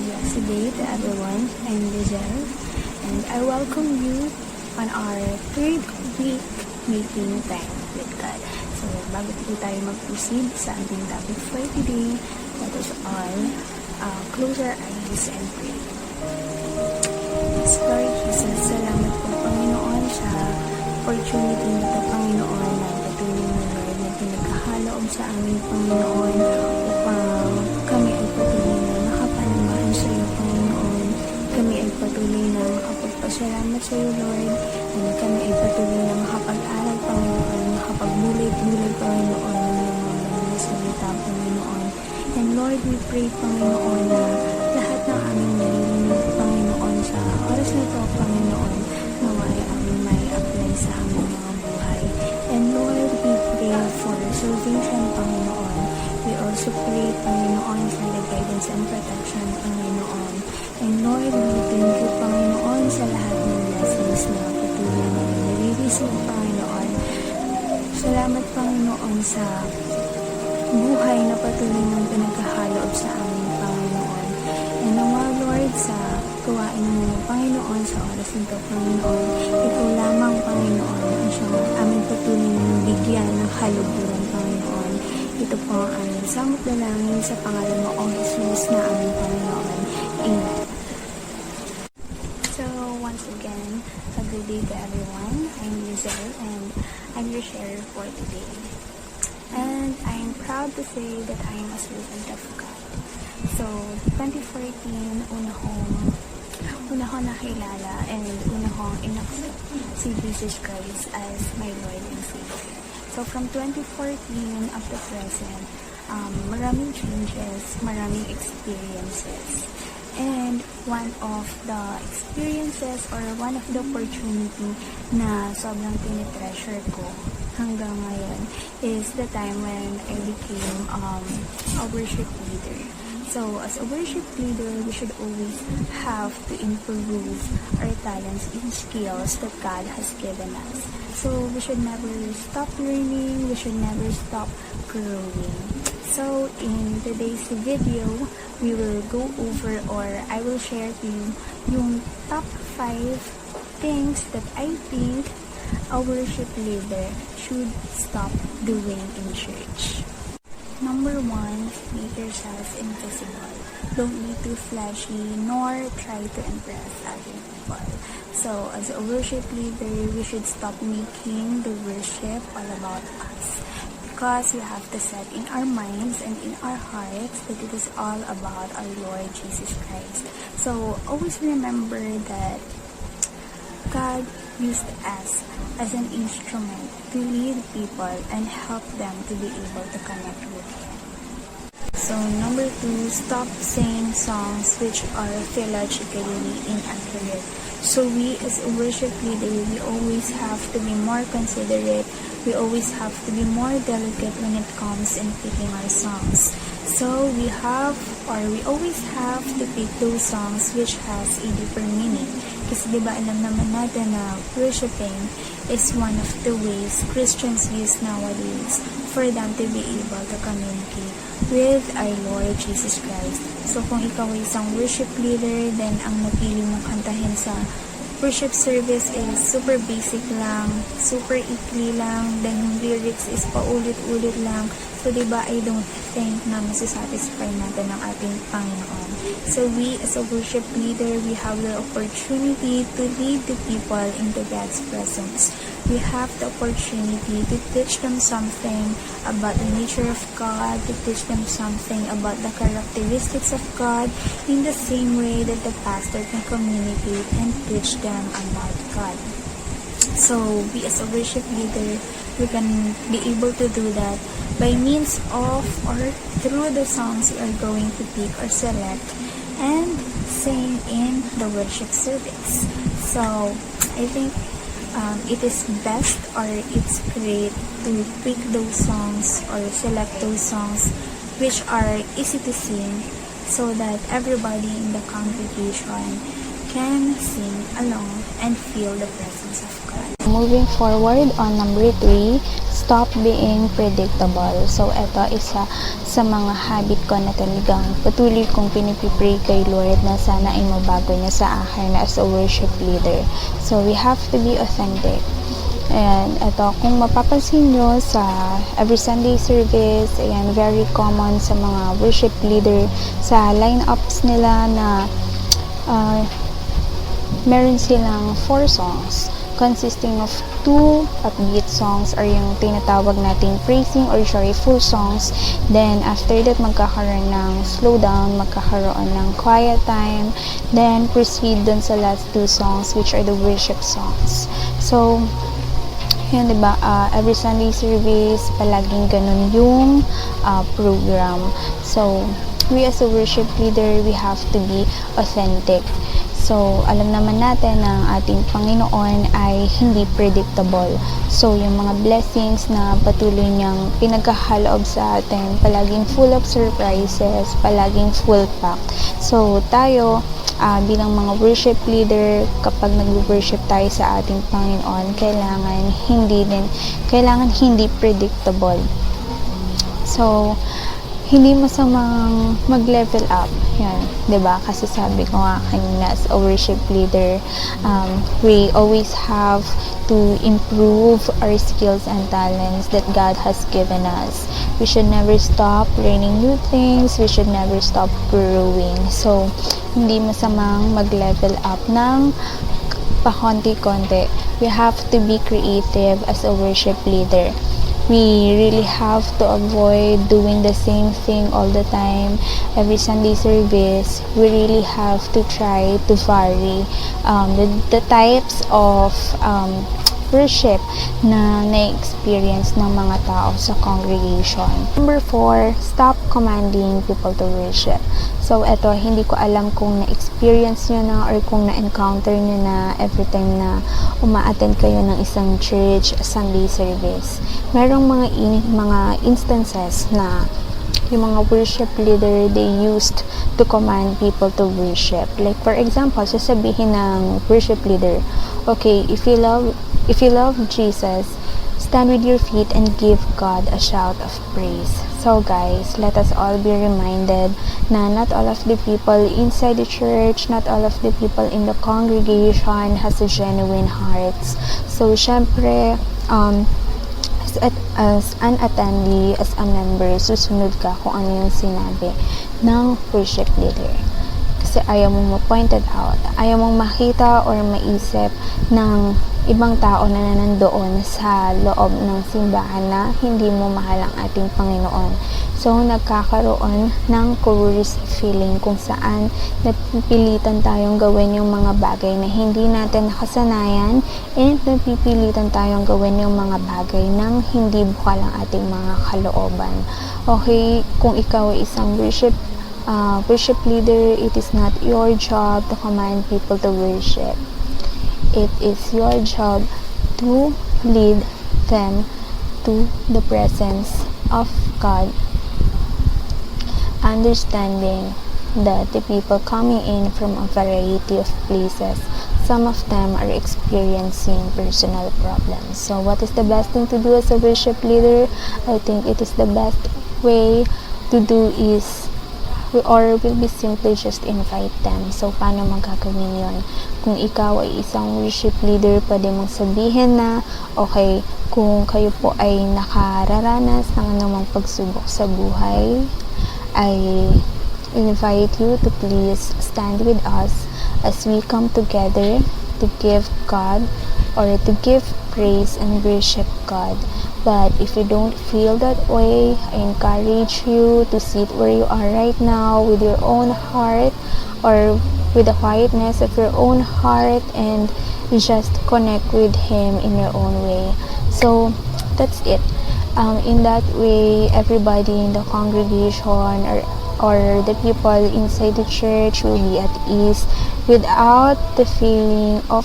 blessed day to everyone. I'm Lizelle, and I welcome you on our third week making time with God. So, bago po tayo mag-proceed sa ating topic for today, let us all close our eyes and pray. Lord Jesus, salamat po Panginoon sa opportunity nito, Panginoon, na patuloy mo, Lord, na pinagkahalaog sa amin, Panginoon, upang kami ay patuloy na makapanambahan sa iyo, Panginoon. Kami ay patuloy na makapagpasalamat sa iyo, Lord, and kami ay patuloy na makapag-aral, Panginoon, makapagbulit-bulit, Panginoon, ng mga salita, Panginoon. And Lord, we pray, Panginoon, na lahat ng aming nalilinig, Panginoon, sa oras na ito, Panginoon, nawa ay aming may apply sa aming mga buhay. And Lord, we pray for salvation, Panginoon. We also pray, Panginoon, for the guidance and protection, Panginoon. And Lord, we thank you, Panginoon, sa lahat ng blessings na patuloy na nare-receive, Panginoon. Salamat, Panginoon, sa buhay na patuloy ng pinagkahaloob sa amin, Panginoon. And nawa, Lord, sa gawain mo, Panginoon, sa oras nito, Panginoon, ikaw lamang, Panginoon, ang siyang aming patuloy na bigyan ng kaluguran, Panginoon. Ito po ang aming samot dalangin sa pangalan mo, O Jesus, na aming Panginoon. Amen. So, once again, a good day to everyone. I'm Lizelle, and I'm your sharer for today. And I'm proud to say that I am a servant of God. So, 2014, una ko nakilala and una kong inaccept si Jesus Christ as my Lord and Savior. So, from 2014 up to present, maraming changes, maraming experiences. And one of the experiences or one of the opportunity na sobrang tinitreasure ko hanggang ngayon is the time when I became a worship leader. So, as a worship leader, we should always have to improve our talents and skills that God has given us. So, we should never stop learning, we should never stop growing. So, in today's video, we will go over or I will share to you yung top 5 things that I think a worship leader should stop doing in church. Number 1, make yourself invisible. Don't be too flashy nor try to impress other people. So, as a worship leader, we should stop making the worship all about us. Because we have to set in our minds and in our hearts that it is all about our Lord Jesus Christ. So, always remember that God used us as an instrument to lead people and help them to be able to connect with Him. So, number 2, stop singing songs which are theologically inaccurate. So, we as a worship leader, we always have to be more considerate. We always have to be more delicate when it comes in picking our songs. So, we always have to pick those songs which has a deeper meaning. Kasi diba alam naman natin na worshiping is one of the ways Christians use nowadays for them to be able to communicate with our Lord Jesus Christ. So, kung ikaw ay isang worship leader, then ang napili mong kantahin sa worship service is super basic lang, super ikli lang, then yung lyrics is paulit-ulit lang. So, diba, I don't think na masisatisfy natin ang ating Panginoon. So, we as a worship leader, we have the opportunity to lead the people into God's presence. We have the opportunity to teach them something about the nature of God, to teach them something about the characteristics of God, in the same way that the pastor can communicate and teach them about God. So, we as a worship leader, we can be able to do that by means of or through the songs we are going to pick or select and sing in the worship service. So, I think it is best or it's great to pick those songs or select those songs which are easy to sing so that everybody in the congregation can sing along and feel the presence of God. Moving forward on number 3, stop being predictable. So, ito isa sa mga habit ko na talagang patuloy kong pinipipray kay Lord na sana ay mabago niya sa akin as a worship leader. So, we have to be authentic. And ito, kung mapapansin nyo sa every Sunday service, ayan, very common sa mga worship leader sa lineups nila na meron silang 4 songs consisting of 2 upbeat songs or yung tinatawag nating praising or joyful songs. Then, after that, magkakaroon ng slow down, magkakaroon ng quiet time, then proceed dun sa last 2 songs which are the worship songs. So, yun, diba? Every Sunday service, palaging ganun yung program. So, we as a worship leader, we have to be authentic. So, alam naman natin na ang ating Panginoon ay hindi predictable. So, yung mga blessings na patuloy niyang pinagkakaloob sa atin, palaging full of surprises, palaging full packed. So, tayo, bilang mga worship leader, kapag nag-worship tayo sa ating Panginoon, kailangan hindi predictable. So, hindi masamang mag-level up. Yan, 'di ba? Kasi sabi ko nga kanina, as a worship leader, we always have to improve our skills and talents that God has given us. We should never stop learning new things. We should never stop growing. So, hindi masamang mag-level up ng pakonti-konti. We have to be creative as a worship leader. We really have to avoid doing the same thing all the time. Every Sunday service, we really have to try to vary the types of worship na na-experience ng mga tao sa congregation. Number 4, stop commanding people to worship. So, eto, hindi ko alam kung na-experience nyo na or kung na-encounter nyo na every time na uma-attend kayo ng isang church Sunday service. Merong mga instances na yung mga worship leader, they used to command people to worship. Like, for example, sasabihin ng worship leader, okay, if you love Jesus, stand with your feet and give God a shout of praise. So guys, let us all be reminded na not all of the people inside the church, not all of the people in the congregation has a genuine hearts. So, syempre, as an attendee, as a member, susunod ka kung ano yung sinabi ng worship leader. Kasi ayaw mong ma-pointed out, ayaw mong makita or maisip ng ibang tao na nandoon sa loob ng simbahan na hindi mo mahal ang ating Panginoon. So, nagkakaroon ng coerced feeling kung saan napipilitan tayong gawin yung mga bagay na hindi natin nakasanayan and napipilitan tayong gawin yung mga bagay nang hindi bukal ang ating mga kalooban. Okay, kung ikaw ay isang worship leader, it is not your job to command people to worship. It is your job to lead them to the presence of God, understanding that the people coming in from a variety of places, some of them are experiencing personal problems. So what is the best thing to do as a worship leader? I think it is the best way to do is will be simply just invite them. So, paano magagawin yun? Kung ikaw ay isang worship leader, pwede mong sabihin na, okay, kung kayo po ay nakararanas ng anumang pagsubok sa buhay, I invite you to please stand with us as we come together to give God or to give praise and worship God. But if you don't feel that way, I encourage you to sit where you are right now with your own heart or with the quietness of your own heart and just connect with Him in your own way. So, that's it. In that way, everybody in the congregation or the people inside the church will be at ease without the feeling of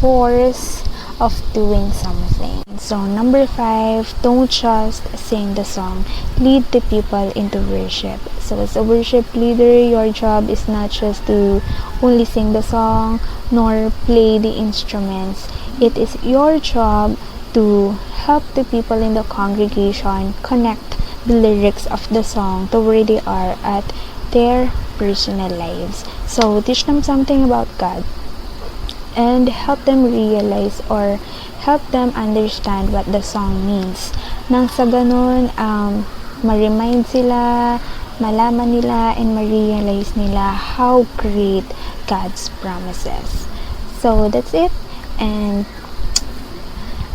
force of doing something. So, number 5, don't just sing the song. Lead the people into worship. So, as a worship leader, your job is not just to only sing the song nor play the instruments. It is your job to help the people in the congregation connect the lyrics of the song to where they are at their personal lives. So teach them something about God and help them realize or help them understand what the song means. Nang sa ganun, ma-remind sila, malaman nila, and ma-realize nila how great God's promises. So that's it. And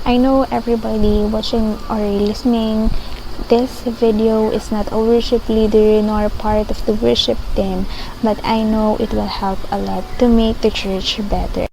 I know everybody watching or listening this video is not a worship leader nor part of the worship team, but I know it will help a lot to make the church better.